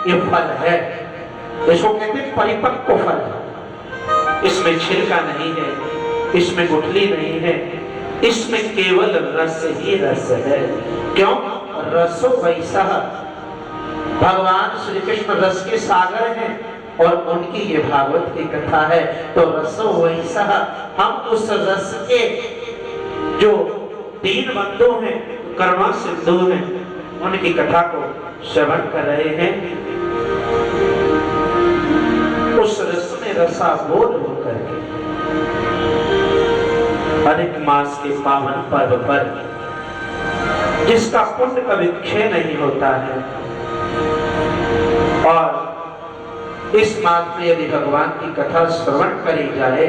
ये फल है, इसको कहते हैं परिपक्व फल। इसमें छिलका नहीं है, इसमें गुठली नहीं है, इसमें केवल रस ही रस है। क्यों? रसो वैसा, भगवान श्री कृष्ण रस के सागर हैं और उनकी ये भागवत की कथा है। तो रसो वैसा, हम उस रस के जो दीन बंधु हैं, करुणा सिंधु हैं, उनकी कथा को श्रवण कर रहे हैं। उस रस में रसाबोध होकर के अधिक मास के पावन पर्व पर जिसका पुण्य कभी क्षय नहीं होता है, और इस मास में यदि भगवान की कथा श्रवण करी जाए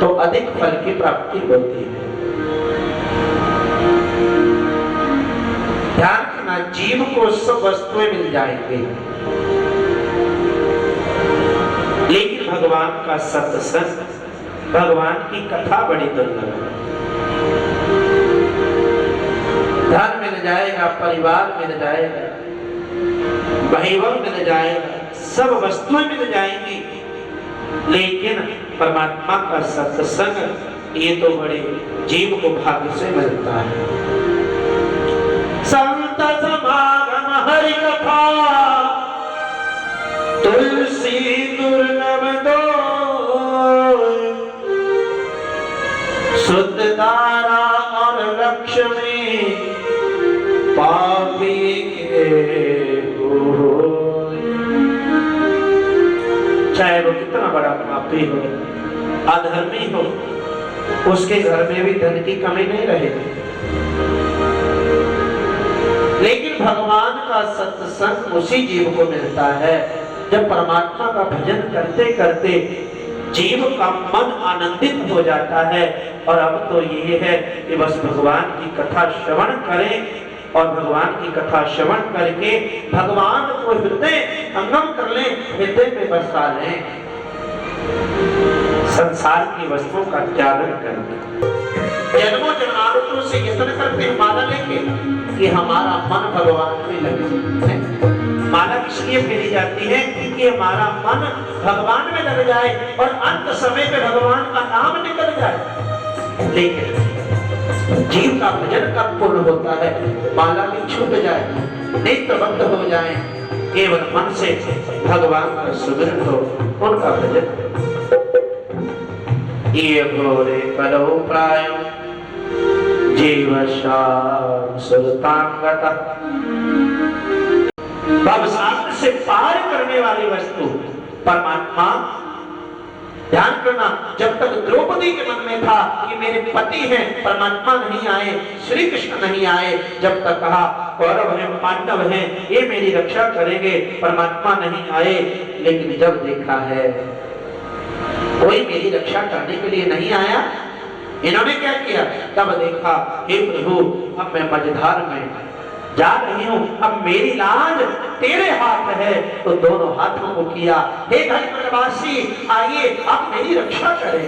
तो अधिक फल की प्राप्ति होती है। ध्यान रखना, जीव को सब वस्तुएं मिल जाएंगे, लेकिन भगवान का सत्संग, भगवान की कथा बड़ी दुर्लभ है। धन मिल जाएगा, परिवार मिल जाएगा, वैभव मिल जाएगा, सब वस्तुएं मिल जाएंगी, लेकिन परमात्मा का सत्संग ये तो बड़े जीव को भाग्य से मिलता है। संत समागम हरि कथा तुलसी दुर्लभ दो, शुद्ध धारा और लक्ष्मी पापी के हो, चाहे वो कितना बड़ा पापी हो, अधर्मी हो, उसके घर में भी धन की कमी नहीं रहेगी। लेकिन भगवान का सत्संग उसी जीव को मिलता है जब परमात्मा का भजन करते करते जीव का मन आनंदित हो जाता है। और अब तो ये है कि बस भगवान की कथा श्रवण करें, और भगवान की कथा श्रवण करके भगवान को हृदय अंगम कर लें, हृदय में बसा लें, संसार की वस्तुओं का त्याग करें। जन्मों जन्मांतरों से यत्न करते हैं माला लेके कि हमारा मन भगवान में लगे। माला इसलिए फेरी जाती है कि हमारा मन भगवान में लग जाए और अंत समय पे भगवान का नाम निकल जाए। लेकिन जीव का भजन कब पूर्ण होता है? माला भी छूट जाए, नेत्र बंद हो जाए, केवल मन से भगवान का सुमिरन हो, उनका भजन। ये घोरे कलो प्राय जीव शाम सुरतांगता, भवसागर से पार करने वाली वस्तु परमात्मा। ध्यान करना, जब तक द्रौपदी के मन में था कि मेरे पति हैं, परमात्मा नहीं आए, श्री कृष्ण नहीं आए, जब तक कहा कौरव हैं, पांडव हैं, ये मेरी रक्षा करेंगे, परमात्मा नहीं आए। लेकिन जब देखा है कोई मेरी रक्षा करने के लिए नहीं आया, इन्होंने क्या किया? तब देखा, हे प्रभु, अब मैं मझधार में जा रही हूं, अब मेरी लाज तेरे हाथ है। तो दोनों हाथों को किया, हे धर्मवासी आइए, अब मेरी रक्षा करें।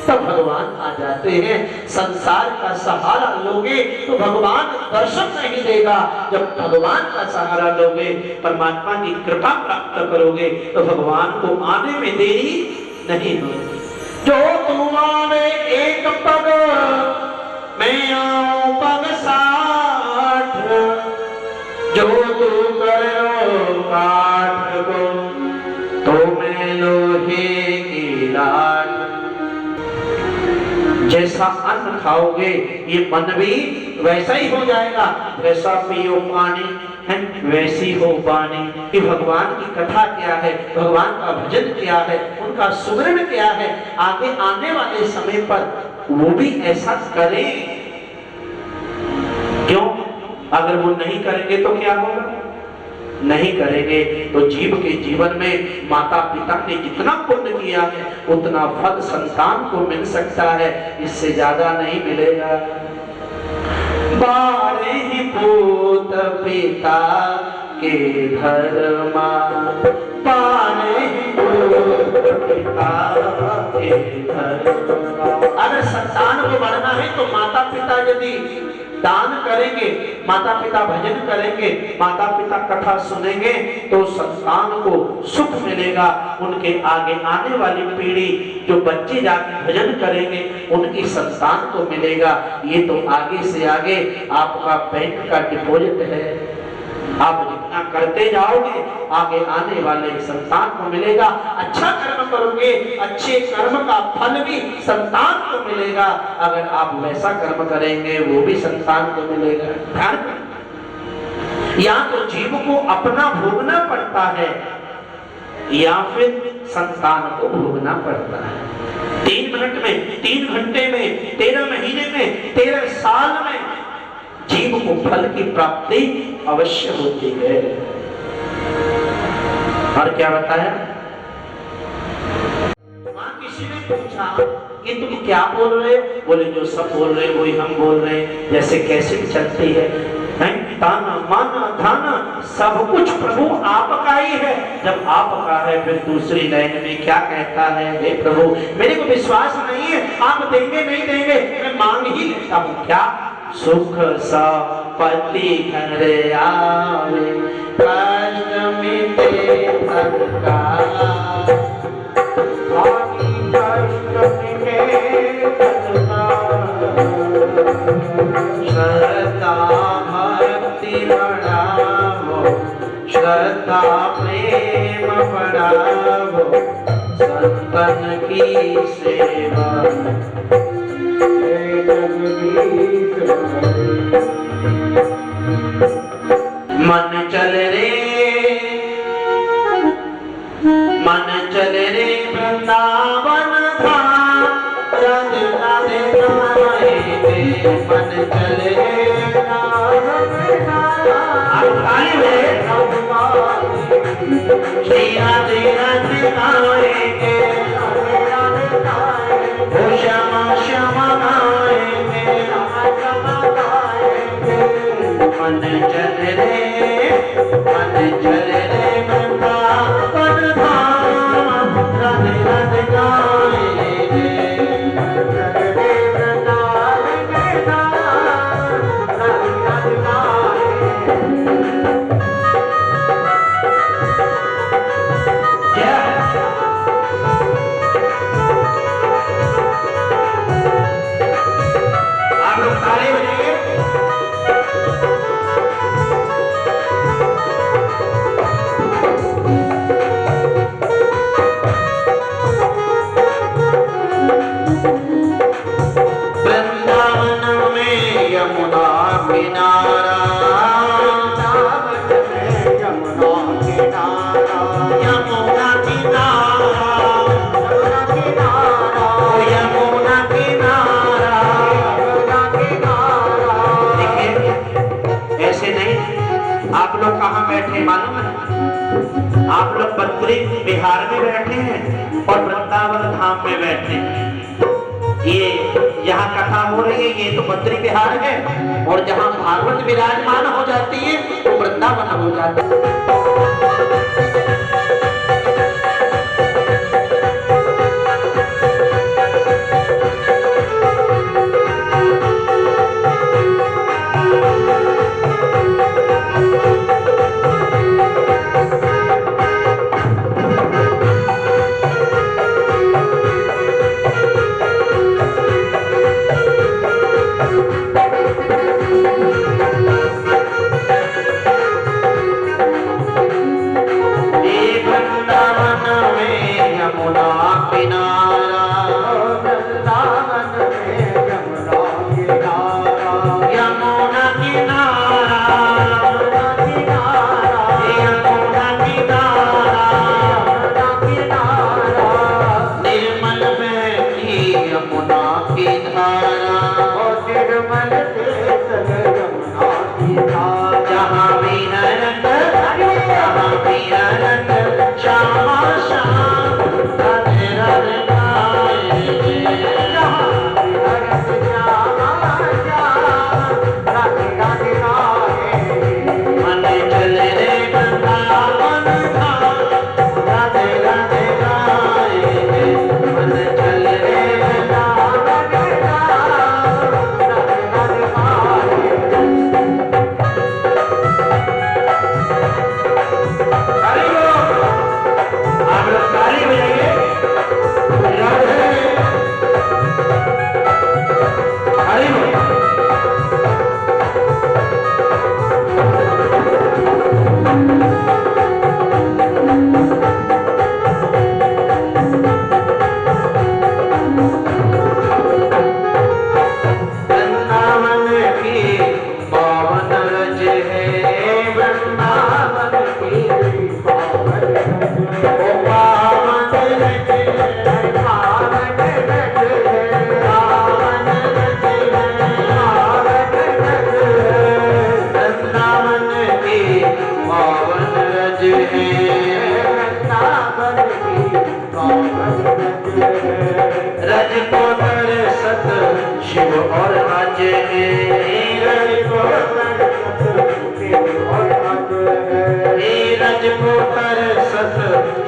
तब भगवान आ जाते हैं। संसार का सहारा लोगे तो भगवान दर्शन नहीं देगा, जब भगवान का सहारा लोगे, परमात्मा की कृपा प्राप्त करोगे, तो भगवान को आने में देरी नहीं होगी। जो तुम आवे एक पग, मैं आऊं पग 60, जो तू करो काठ को, तो मैं लोहे की लाठ। जैसा अन्न खाओगे ये मन भी वैसा ही हो जाएगा, वैसा पियो पानी है वैसी हो वाणी। कि भगवान की कथा क्या है, भगवान का भजन क्या है, उनका सुमिरन क्या है, आगे आने वाले समय पर वो भी ऐसा करें। क्यों? अगर वो नहीं करेंगे तो क्या होगा? नहीं करेंगे तो जीव के जीवन में माता पिता ने जितना पुण्य किया है उतना फल संतान को मिल सकता है, इससे ज्यादा नहीं मिलेगा। बारे ही पूत पिता के धर्मा, बारे ही पूत पिता अगर संतान को बढ़ना है तो माता पिता यदि दान करेंगे, माता पिता भजन करेंगे, माता पिता कथा सुनेंगे तो संतान को सुख मिलेगा। उनके आगे आने वाली पीढ़ी जो बच्चे जाके भजन करेंगे उनकी संतान को मिलेगा। ये तो आगे से आगे आपका बैंक का डिपॉजिट है। आप जितना करते जाओगे आगे आने वाले संतान को मिलेगा। अच्छा कर्म करोगे, अच्छे कर्म का फल भी संतान को मिलेगा। अगर आप वैसा कर्म करेंगे वो भी संतान को मिलेगा। ध्यान या तो जीव को अपना भोगना पड़ता है या फिर संतान को भोगना पड़ता है। 3 मिनट में, 3 घंटे में, 13 महीने में, 13 साल में जीव को फल की प्राप्ति अवश्य होती है। और क्या बताया? वहां किसी ने पूछा कि तुम क्या बोल रहे हो? बोले जो सब बोल रहे वही हम बोल रहे हैं। जैसे कैसे चलती है, ताना माना धाना सब कुछ प्रभु आपका ही है। जब आपका है फिर दूसरी लाइन में क्या कहता है? हे प्रभु मेरे को विश्वास नहीं है, आप देंगे नहीं देंगे, मैं मांग ही लेता हूँ। क्या? सुख संपत्ति घर आवे, कष्ट मिटे सबका, भागी कष्ट मिटे सबका, श्रद्धा भक्ति बढ़ावो, श्रद्धा प्रेम बढ़ावो, संतन की सेवा मन चल रे, मन चल रे वृंदावन धाम, राधे राधे गाए रे, मन चल रे श्री राधे राधे गाए गे, ओ श्यामा श्यामा गाए गे, मन चल रे, मन चल रे वृंदावन धाम, राधे राधे गाए गे, वृंदावन धाम, राधे राधे गाए। आप लोग ताली बजाइए। वृंदावन में यमुना किनारा, यमुना किनारा, यमुना किनारा, यमुना किनारा, यमुना किनारा, यमुना किनारा। देखिए ऐसे नहीं, आप लोग कहाँ बैठे मालूम है? आप लोग बद्री बिहार में बैठे हैं और वृंदावन धाम में बैठे हैं। ये यहाँ कथा हो रही है, ये तो बद्री बिहार है, और जहाँ भागवत विराजमान हो जाती है वो वृंदावन हो जाता है। श्यामा श्याम राधे राधे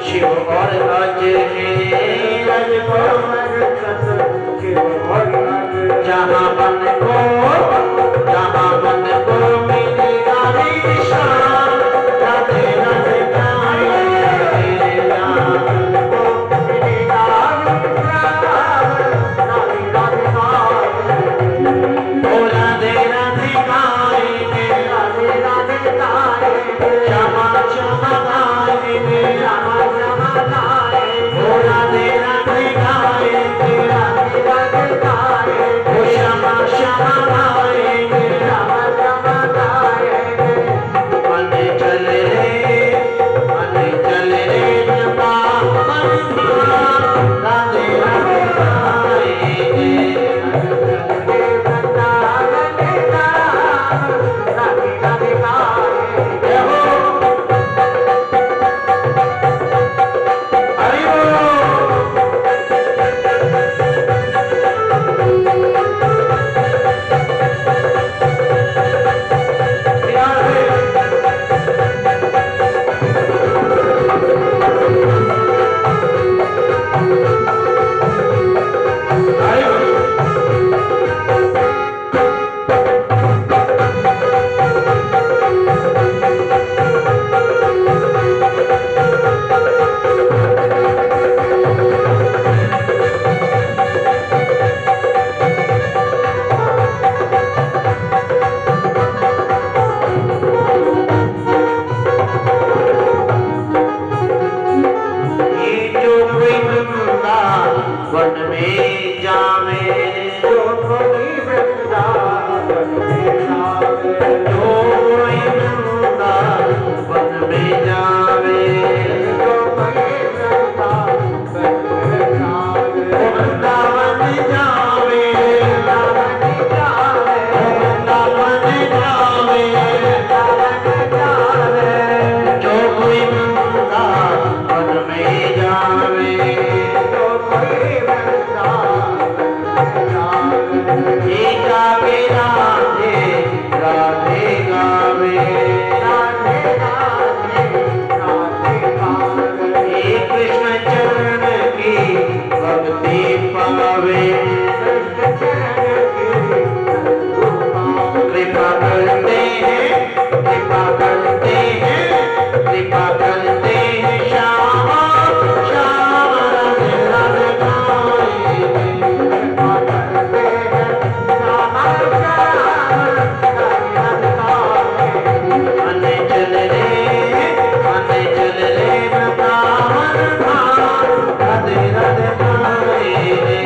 शिव और गज है, जहाँ मन को मिलेगा निशान, राधे राधे गाए तेरे नाम को मिलेगा निशान, राधे राधे गाए, ओ राधे राधे गाएंगे, राधे राधे गाएंगे, श्यामा श्यामा गाएंगे, श्यामा श्यामा गाएंगे, ओ राधे राधे गाएंगे, राधे राधे गाएंगे, ओ श्यामा श्यामा गाएंगे, श्यामा श्यामा गाएंगे। मन चल रे जपा मन ध्यान, राधे राधे गाएंगे, वन में जावे, जो कोई वृंदावन में जावे, जो कोई वृंदावन में जावे, जो कोई वृंदावन में जावे, वृंदावन जावे, वृंदावन जावे, वृंदावन जावे, वृंदावन जावे, जो कोई वृंदावन में जावे, गावे राधे राधे गावे, राधे राधे राधे गावे, कृष्ण चरण की भक्ति पावे, कृष्ण चरण की कृपा करते हैं, कृपा करते हैं, कृपा करते हैं, श्यामा श्यामा राधे राधे गाएंगे, कृपा करते हैं, श्यामा श्यामा राधे राधे गाएंगे। मन चल रे वृंदावन धाम, राधे राधे गाएंगे,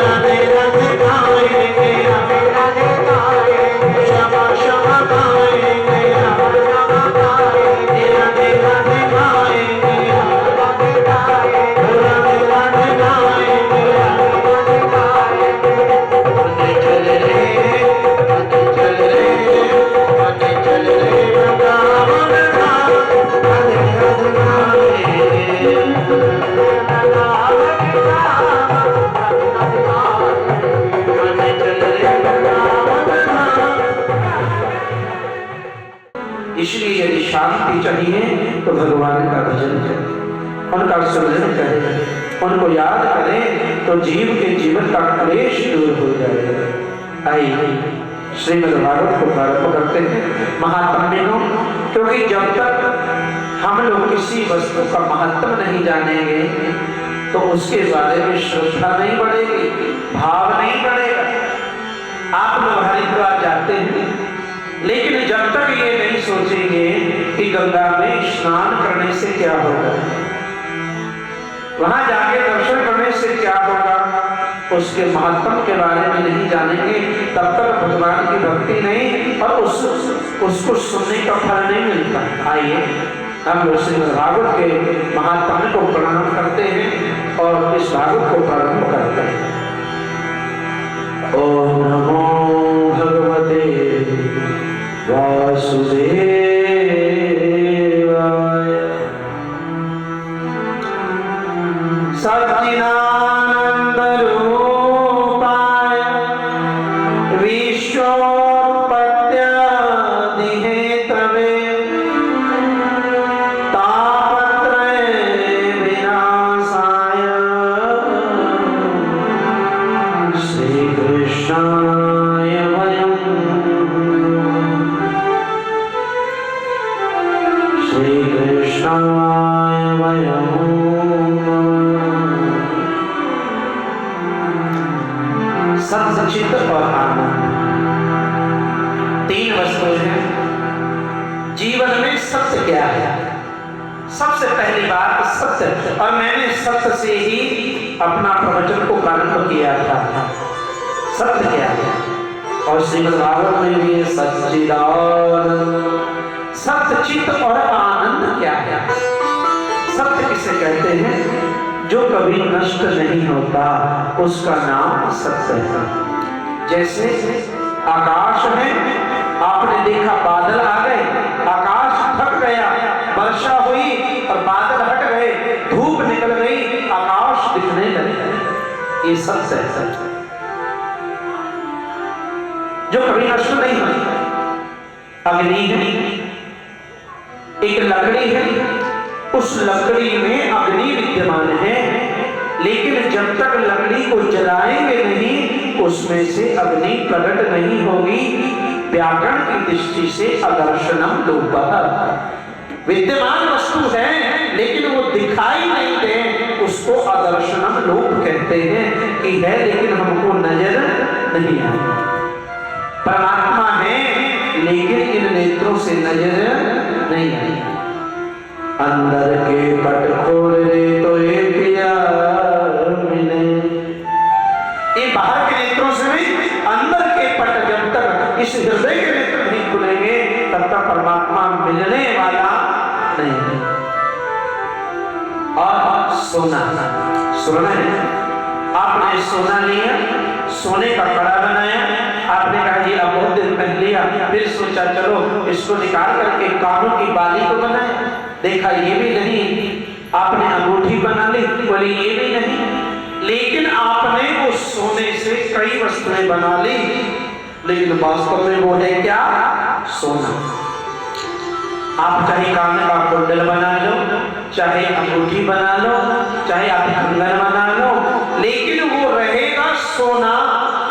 राधे राधे गाएंगे, राधे राधे गाएंगे, श्यामा श्यामा गाएंगे, श्यामा श्यामा गाएंगे, राधे राधे गाएंगे, राधे राधे गाएंगे, राधे राधे गाएंगे, राधे राधे गाएंगे। मन चल रे वृंदावन धाम, राधे राधे गाएंगे, इसलिए यदि शांति चाहिए तो भगवान का भजन करें, उनका स्मरण करें, उनको याद करें तो जीव के जीवन का क्लेश दूर हो जाएगा। आइए श्रीमद् भागवत को प्रारंभ करते हैं महात्म्य को, क्योंकि जब तक हम लोग किसी वस्तु का महत्व नहीं जानेंगे तो उसके बारे में श्रद्धा नहीं बढ़ेगी, भाव नहीं बढ़ेगा। आप लोग हरिद्वार जाते हैं, लेकिन जब तक ये नहीं सोचेंगे कि गंगा में स्नान करने से क्या होगा, वहां जाके दर्शन करने से क्या होगा, उसके महत्व के बारे में नहीं जानेंगे, तब तक भगवान की भक्ति नहीं और उसको सुनने का फल नहीं मिलता। आइए हम लोग श्रीमद् भागवत के महात्म्य को प्रणाम करते हैं और इस भागवत को प्रारंभ करते हैं। ओम नमो भगवते वासुदेवाय। सच्चिदानंद रूपाय विश्वोत्पत्त्यादिहेतवे वस्तुएं हैं। जीवन में सत्य क्या है? सबसे पहली बात सत्य, और मैंने सत्य से ही अपना प्रवचन को प्रारंभ किया था। सत्य क्या है? और श्रीमद् भागवत में भी सच्चिदानंद, सत्य चित्त और आनंद क्या है? सत्य किसे कहते हैं? जो कभी नष्ट नहीं होता, उसका नाम सत्य है। जैसे आकाश है, आपने देखा बादल आ गए, आकाश ढक गया, वर्षा हुई और बादल हट गए, धूप निकल गई, आकाश दिखने लगे। ये सत्य है, जो कभी नष्ट नहीं होता। अग्नि है, एक लकड़ी है, उस लकड़ी में अग्नि विद्यमान है, लेकिन जब तक लकड़ी को जलाएंगे नहीं, उसमें से अग्नि प्रकट नहीं होगी। व्याकरण की दृष्टि से अदर्शनम लोपः, विद्यमान वस्तु है लेकिन वो दिखाई नहीं दे, उसको अदर्शनम लोप कहते हैं कि है लेकिन हमको नजर नहीं आता। परमात्मा है लेकिन इन नेत्रों से नजर नहीं आई। अंदर के पट खोल रे तो ये पिया मिले, ये बाहर के नेत्रों से नहीं, अंदर के पट जब तक इस हृदय के नेत्र नहीं खुलेंगे तब तक परमात्मा मिलने वाला नहीं। और सोना, सोना है, आपने सोना लिया, सोने का कड़ा बनाया, आपने कहा ये अब बहुत दिन पहले लिया, फिर सोचा चलो इसको निकाल करके कानों की बाली को बनाया, देखा ये भी नहीं, आपने अंगूठी बना ली, बोले ये भी नहीं, लेकिन आपने उस सोने से कई वस्तुएं बना ली, लेकिन वास्तव में वो है क्या? सोना। आप चाहे कान का कुंडल बना लो, चाहे अंगूठी बना लो, चाहे आप कंगन बना लो, लेकिन वो रहेगा सोना।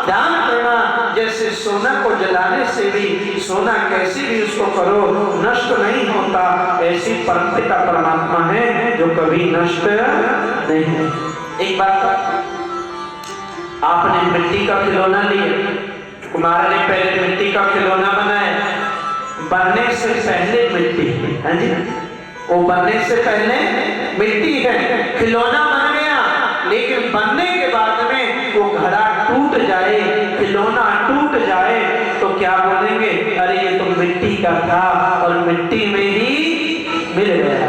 ध्यान करना, जैसे सोना को जलाने से भी, सोना कैसे भी उसको करो नष्ट नहीं होता, ऐसी परमपिता परमात्मा है जो कभी नष्ट नहीं है। एक बात, आपने मिट्टी का खिलौना लिया, कुमार ने पहले मिट्टी का खिलौना बनाया, बनने से पहले मिट्टी है जी, वो बनने से पहले मिट्टी है, खिलौना बन गया, लेकिन बनने के बाद में वो घड़ा टूट जाए, खिलौना टूट जाए तो क्या बोलेंगे? अरे ये तो मिट्टी का था और मिट्टी में ही मिल गया।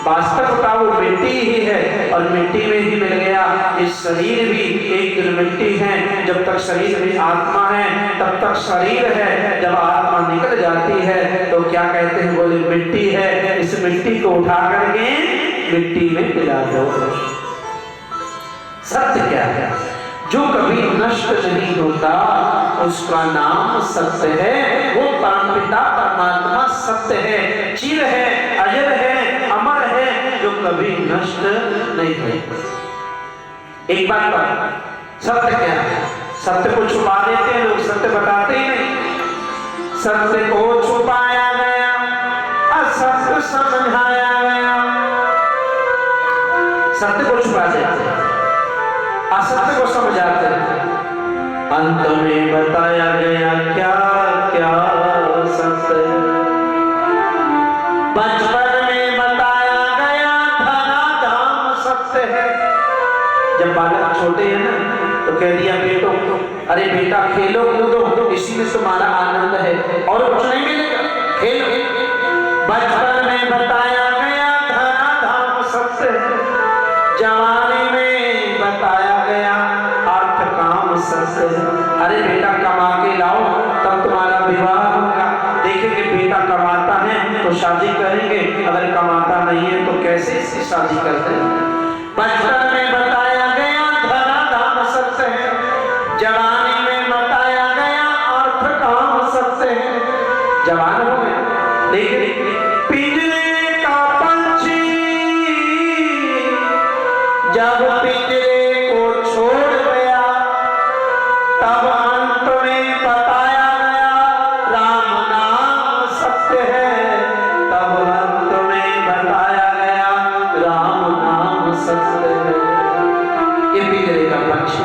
वास्तवता वो मिट्टी ही है और मिट्टी में ही मिल गया। इस शरीर भी एक दिन मिट्टी है, जब तक शरीर में आत्मा है तब तक शरीर है, जब आत्मा निकल जाती है तो क्या कहते हैं? बोले मिट्टी है, इस मिट्टी को उठा करके मिट्टी में मिला दो। सत्य क्या है? जो कभी नष्ट नहीं होता उसका नाम सत्य है। वो परमपिता परमात्मा सत्य है, चिर है, अजर है, अमर है, जो कभी नष्ट नहीं होता। एक बात पर सत्य क्या है? सत्य को छुपा देते हैं लोग, सत्य बताते ही नहीं। सत्य को छुपाया गया, असत्य समझाया गया। सत्य को छुपा देते हैं, असत्य को समझाते हैं। अंत में बताया गया क्या क्या सत्य, बचपन में बताया गया धनाधाम सत्य है। जब बालक छोटे हैं ना तो कह दिया बेटो, अरे बेटा खेलो कूदो, इसी में तुम्हारा आनंद है और कुछ नहीं मिलेगा, खेलो। बचपन में बताया गया धनाधाम सत्य है, जवानी में बताया गया अर्थ काम सत्य है। अरे बेटा कमा के लाओ तब तुम्हारा विवाह होगा, देखेंगे बेटा कमाता है तो शादी करेंगे, अगर कमाता नहीं है तो कैसे इसकी शादी करते हैं। बचपन में बताया गया धनाधाम सत्य है, जवानी में बताया गया अर्थ काम सत्य है। जवान हो गया लेकिन पिंजरे का पंछी जब पिंजरे को छोड़ गया तब अंत में बताया गया राम नाम सत्य है। तब अंत में बताया गया राम नाम सत्य है। ये पिंजरे का पंछी,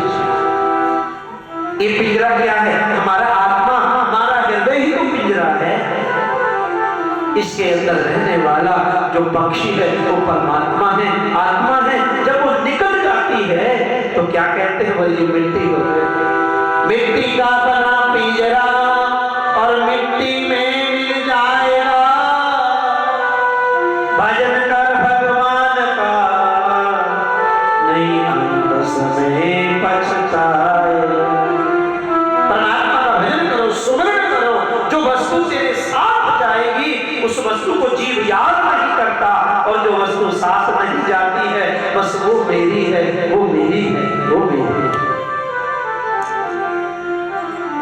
ये पिंजरा क्या है? हमारा आत्मा, हमारा हृदय ही तो पिंजरा है, इसके अंदर रहने वाला जो पक्षी है वो परमात्मा है, आत्मा है। जब वो निकल जाती है तो क्या कहते हैं, बोलिए मिट्टी हो गई। मिट्टी का बना पिंजरा और मिट्टी में मिल जाएगा, भजन कर भगवान का नहीं अंत समय पछताएगा। परमात्मा का भजन करो, सुमरण करो। जो वस्तु तेरे साथ जाएगी उस वस्तु को जीव याद नहीं करता, और जो वस्तु साथ नहीं जाती है बस वो मेरी है, वो मेरी है, वो मेरी है।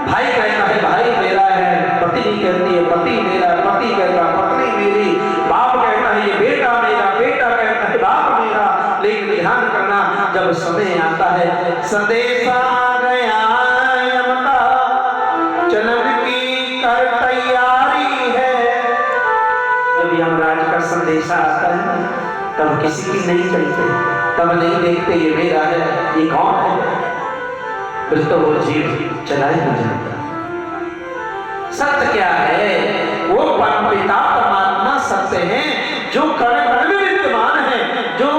भाई कहता है भाई मेरा है, पत्नी कहती है पति मेरा, पति कहता पत्नी मेरी, बाप कहता है ये बेटा मेरा, बेटा कहता है बाप मेरा। लेकिन ध्यान करना, जब समय आता है संदेश आ गया यमका, चलन की कर तैयारी है। जब यमराज का संदेश आता है तब किसी की नहीं चलते, तब नहीं देखते ये मेरा है, ये कौन है, फिर तो वो जीव चला ही हो जाता। सत्य क्या है, वो परमपिता परमात्मा सत्य है, जो कण कण में विद्यमान है, जो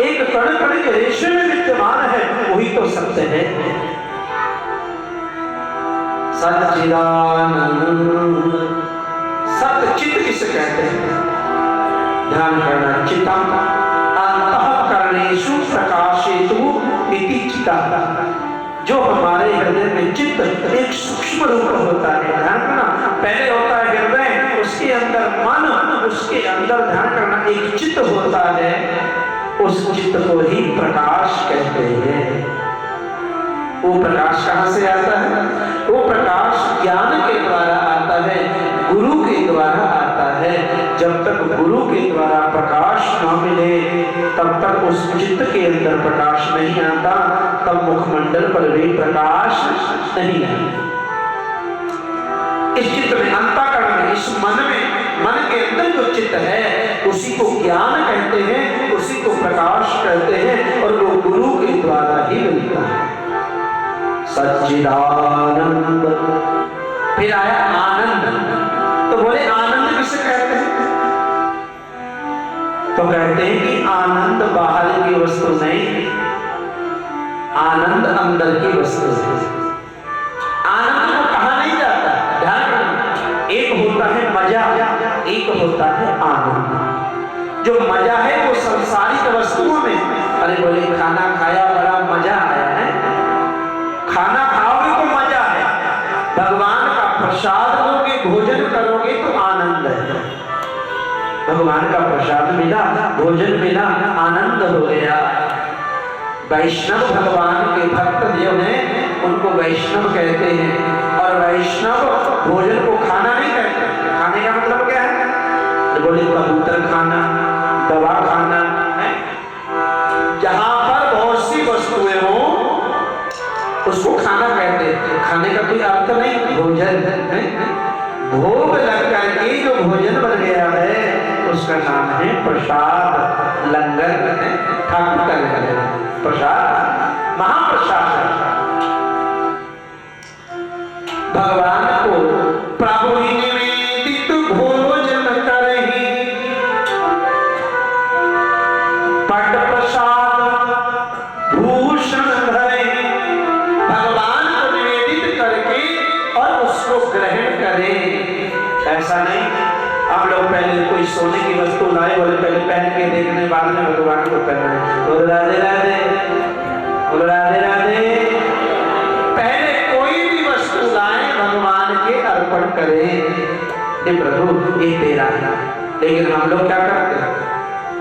एक कण कण के रेशे में विद्यमान है, वही तो सत्य है। सच्चिदानंद, सत्य चित्त किसे कहते हैं, ध्यान करना। चित्तम अंतःकरणेषु प्रकाशेतु इति चित्तः। जो हमारे हृदय में चित्त एक सूक्ष्म रूप होता है, ध्यान करना। पहले होता है हृदय, उसके अंदर मन, उसके अंदर ध्यान करना एक चित्त होता है, उस चित्त को ही प्रकाश कहते हैं। वो प्रकाश कहाँ से आता है, वो प्रकाश ज्ञान के द्वारा आता है, गुरु के द्वारा आता है। जब तक गुरु के द्वारा प्रकाश न मिले तब तक उस चित्त के अंदर प्रकाश नहीं आता, तब मुखमंडल पर भी प्रकाश नहीं आता। इस चित्त में, अंतःकरण में, इस मन में, मन के अंदर जो चित्त है उसी को ज्ञान कहते हैं, उसी को प्रकाश कहते हैं, और वो गुरु के द्वारा ही मिलता है। सच्चिदानंद, फिर आया आनंद। तो बोले आनंद किसे कहते हैं, तो कहते हैं कि आनंद बाहर की वस्तु नहीं, आनंद अंदर की वस्तु है। आनंद को कहा नहीं जाता, ध्यान रखना। एक होता है मजा, एक होता है आनंद। जो मजा है वो संसारिक वस्तुओं में, अरे बोले खाना खाया बड़ा मजा आया है, खाना खाओगे तो मजा है, भगवान का प्रसाद लोगे, भोजन करोगे तो आनंद है। भगवान का प्रसाद मिला, भोजन मिला, आनंद हो गया। वैष्णव भगवान के भक्त जो हैं उनको वैष्णव कहते हैं, और वैष्णव भोजन को खाना नहीं कहते। खाने का मतलब क्या है, तो बोले कबूतर खाना, दवा खाना है, जहां पर बहुत सी वस्तुएं हो उसको खाना कहते हैं। खाने का कोई अर्थ नहीं, भोजन है। भोग लग करके जो भोजन बन गया है उसका नाम है प्रसाद, लंगर है, ठाकुर का लंगर है, प्रसाद, महाप्रसाद है। भगवान को प्रभु ही निवेदित भोजन करहि, पट प्रसाद भूषण धरे। भगवान को निवेदित करके और उसको ग्रहण करें। ऐसा नहीं हम लोग पहले कोई सोने की वस्तु लाए, बोले पहले पहन के देखने, बाद में भगवान को पहनाए। बोलो राधे राधे, बोलो राधे राधे। पहले कोई भी वस्तु लाए भगवान के अर्पण करें, ये प्रभु ये तेरा है। लेकिन हम लोग क्या करते हैं,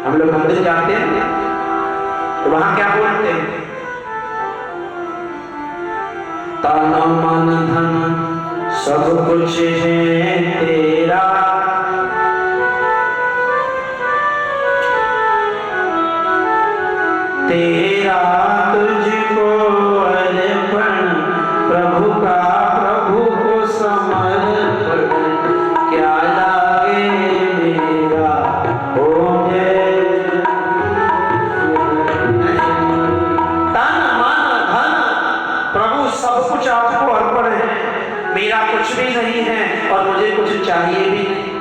हम लोग मंदिर जाते हैं तो वहां क्या बोलते हैं, तन मन धन सब कुछ है तेरा, तेरा तुझको अर्पण, प्रभु का प्रभु को समर्पण, क्या लागे मेरा हो जय। तन मन धन प्रभु सब कुछ आपको अर्पण है, मेरा कुछ भी नहीं है, और मुझे चाहिए भी नहीं।